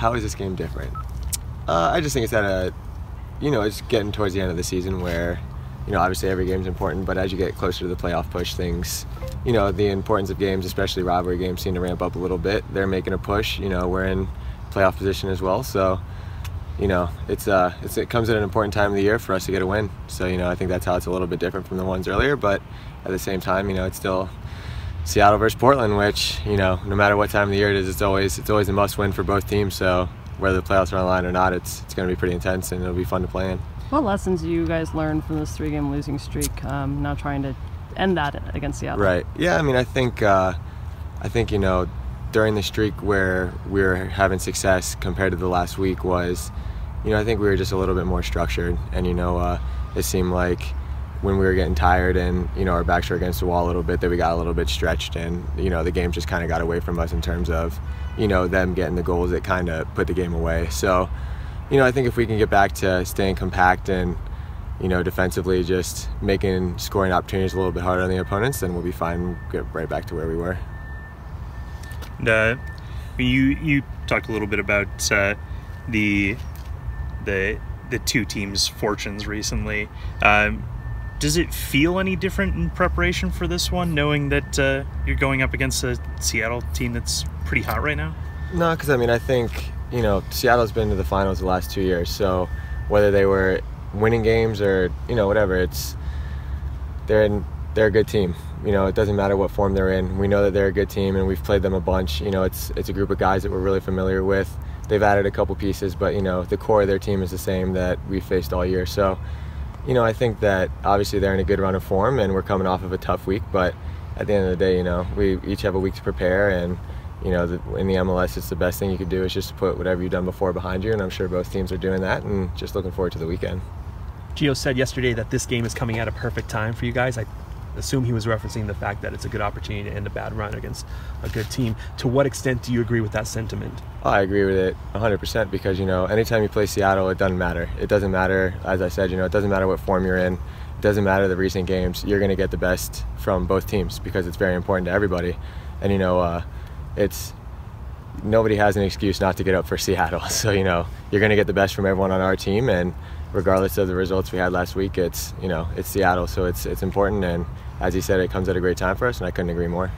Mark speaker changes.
Speaker 1: How is this game different? I just think it's at a, it's getting towards the end of the season where, obviously every game's important, but as you get closer to the playoff push, things, the importance of games, especially rivalry games, seem to ramp up a little bit. They're making a push. We're in playoff position as well, so it comes at an important time of the year for us to get a win. So I think that's how it's a little bit different from the ones earlier, but at the same time, it's still Seattle versus Portland, which no matter what time of the year it is, it's always a must-win for both teams. So whether the playoffs are on the line or not, it's going to be pretty intense and it'll be fun to play in.
Speaker 2: What lessons do you guys learn from this 3-game losing streak? Now trying to end that against Seattle.
Speaker 1: Right. Yeah. I mean, I think during the streak where we were having success compared to the last week was, I think we were just a little bit more structured, and it seemed like when we were getting tired and our backs were against the wall a little bit, that we got a little bit stretched, and the game just kind of got away from us in terms of them getting the goals that kind of put the game away. So I think if we can get back to staying compact and defensively just making scoring opportunities a little bit harder on the opponents, then we'll be fine. We'll get right back to where we were.
Speaker 3: And, you talked a little bit about the two teams' fortunes recently. Does it feel any different in preparation for this one, knowing that you're going up against a Seattle team that's pretty hot right now?
Speaker 1: No, because I think Seattle's been to the finals the last 2 years, so whether they were winning games or whatever, they're a good team. It doesn't matter what form they're in. We know that they're a good team, and we've played them a bunch. It's a group of guys that we're really familiar with. They've added a couple pieces, but the core of their team is the same that we faced all year. So I think that obviously they're in a good run of form, and we're coming off of a tough week, but at the end of the day, we each have a week to prepare, and in the MLS, it's the best thing you could do is just put whatever you've done before behind you, and I'm sure both teams are doing that, and just looking forward to the weekend.
Speaker 4: Gio said yesterday that this game is coming at a perfect time for you guys. I assume he was referencing the fact that it's a good opportunity to end a bad run against a good team. To what extent do you agree with that sentiment?
Speaker 1: I agree with it 100% because, anytime you play Seattle, it doesn't matter. It doesn't matter, as I said, it doesn't matter what form you're in. It doesn't matter the recent games. You're going to get the best from both teams because it's very important to everybody. And, nobody has an excuse not to get up for Seattle. So, you're going to get the best from everyone on our team, and regardless of the results we had last week, it's Seattle, so it's important, and as he said, it comes at a great time for us, and I couldn't agree more.